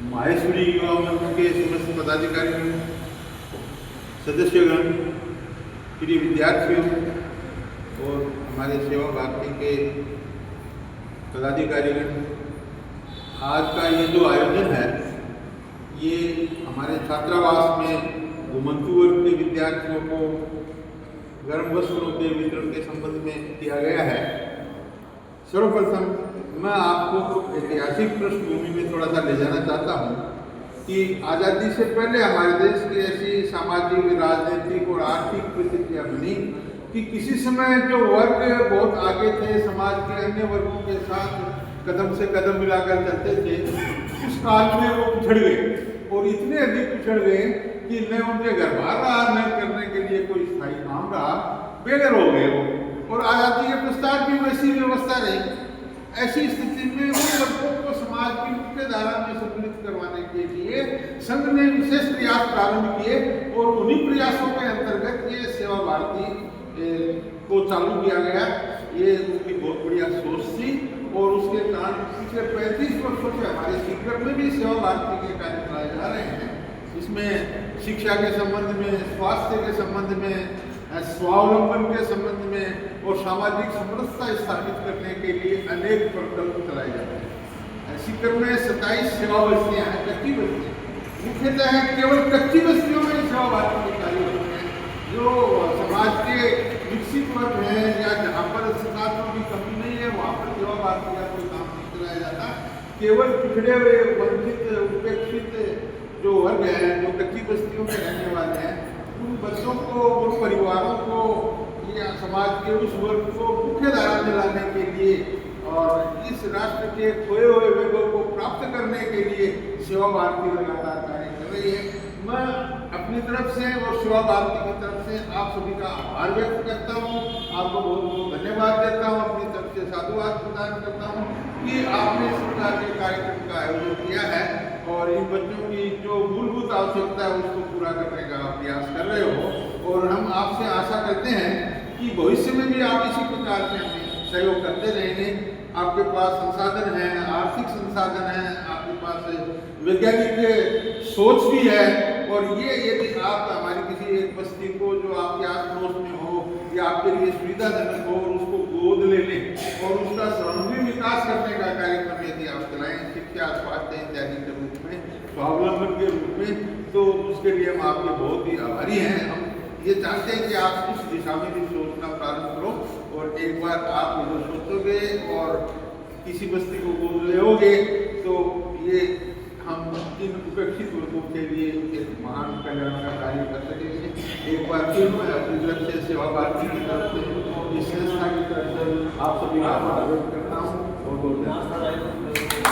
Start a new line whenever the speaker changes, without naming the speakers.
माहेश्वरी युवा मंच के समस्त पदाधिकारियों, सदस्यगण, प्रिय विद्यार्थियों और हमारे सेवा भारती के पदाधिकारीगण, आज का ये जो आयोजन है ये हमारे छात्रावास में घुमंतू वर्ग के विद्यार्थियों को गर्म वस्त्रों के वितरण के संबंध में किया गया है। सर्वप्रथम मैं आपको ऐतिहासिक पृष्ठभूमि में थोड़ा सा ले जाना चाहता हूँ कि आज़ादी से पहले हमारे देश की ऐसी सामाजिक, राजनीतिक और आर्थिक परिस्थितियाँ बनी कि किसी समय जो वर्ग बहुत आगे थे, समाज के अन्य वर्गों के साथ कदम से कदम मिलाकर चलते थे, उस काल में वो पिछड़ गए और इतने अधिक पिछड़ गए कि न उनके घर बार रहा, न करने के लिए कोई स्थायी काम रहा, बेघर हो गए वो। और आज़ादी के पश्चात भी वैसी व्यवस्था रही। ऐसी स्थिति में उन वर्गों को समाज की मुख्य धारा में सम्मिलित करवाने के लिए संघ ने विशेष प्रयास प्रारंभ किए और उन्हीं प्रयासों के अंतर्गत ये सेवा भारती को चालू किया गया। ये उनकी बहुत बढ़िया सोच थी और उसके कारण पिछले 35 वर्षों से हमारे सीकर में भी सेवा भारती के कार्य चलाए जा रहे हैं। इसमें शिक्षा के संबंध में, स्वास्थ्य के संबंध में, स्वावलंबन के संबंध में और सामाजिक समरसता स्थापित करने के लिए अनेक प्रकल्प चलाए जाते हैं। सीकर में 27 सेवा बस्तियाँ हैं, कच्ची बस्तियाँ मुख्यतः हैं। केवल कच्ची बस्तियों में सेवा भारती के कार्य होते हैं। जो समाज के विकसित वर्ग हैं या जहाँ पर संसाधनों की कमी नहीं है वहाँ पर सेवा भारती का कोई काम नहीं चलाया जाता। केवल पिछड़े हुए, वंचित, उपेक्षित जो वर्ग हैं, जो कच्ची बस्तियों में रहने वाले हैं, उन बच्चों को, उन परिवारों को या समाज के उस वर्ग को मुख्य धारा में लाने के लिए और इस राष्ट्र के खोए हुए वेगों को प्राप्त करने के लिए सेवा भारती लगातार कार्य कर रही है। मैं अपनी तरफ से और सेवा भारती की तरफ से आप सभी का आभार व्यक्त करता हूँ, आपको बहुत बहुत धन्यवाद देता हूँ, अपनी तरफ से साधुवाद प्रदान करता हूँ कि आपने इस प्रकार के कार्यक्रम का आयोजन किया है और इन बच्चों की जो मूलभूत आवश्यकता है उसको पूरा करने का प्रयास कर रहे हो। और हम आपसे आशा करते हैं कि भविष्य में भी आप इसी प्रकार से हमें सहयोग करते रहेंगे। आपके पास संसाधन हैं, आर्थिक संसाधन हैं, आपके पास वैज्ञानिक सोच भी है और ये यदि आप हमारी किसी एक बस्ती को जो आपके आस पड़ोस में हो या आपके लिए सुविधाजनक हो और उसको गोद ले लें और उसका सर्वांगीण विकास करने का कार्यक्रम यदि आप चलाएं, शिक्षा, स्वास्थ्य इत्यादि के रूप में, स्वावलंबन के रूप में, तो उसके लिए हम आपके बहुत ही आभारी हैं। हम ये चाहते हैं कि आप उस दिशा में भी सोचना प्रारंभ करो और एक बार आप जो सोचोगे और किसी बस्ती को गोद लेोगे तो ये हम इन उपेक्षित वर्गों के लिए एक महान कल्याण का कार्य कर सकेंगे। एक बार फिर मैं अपनी तरफ से सेवा भारती की तरफ से, इस संस्था की तरफ से आप सभी का आभार व्यक्त करता हूँ और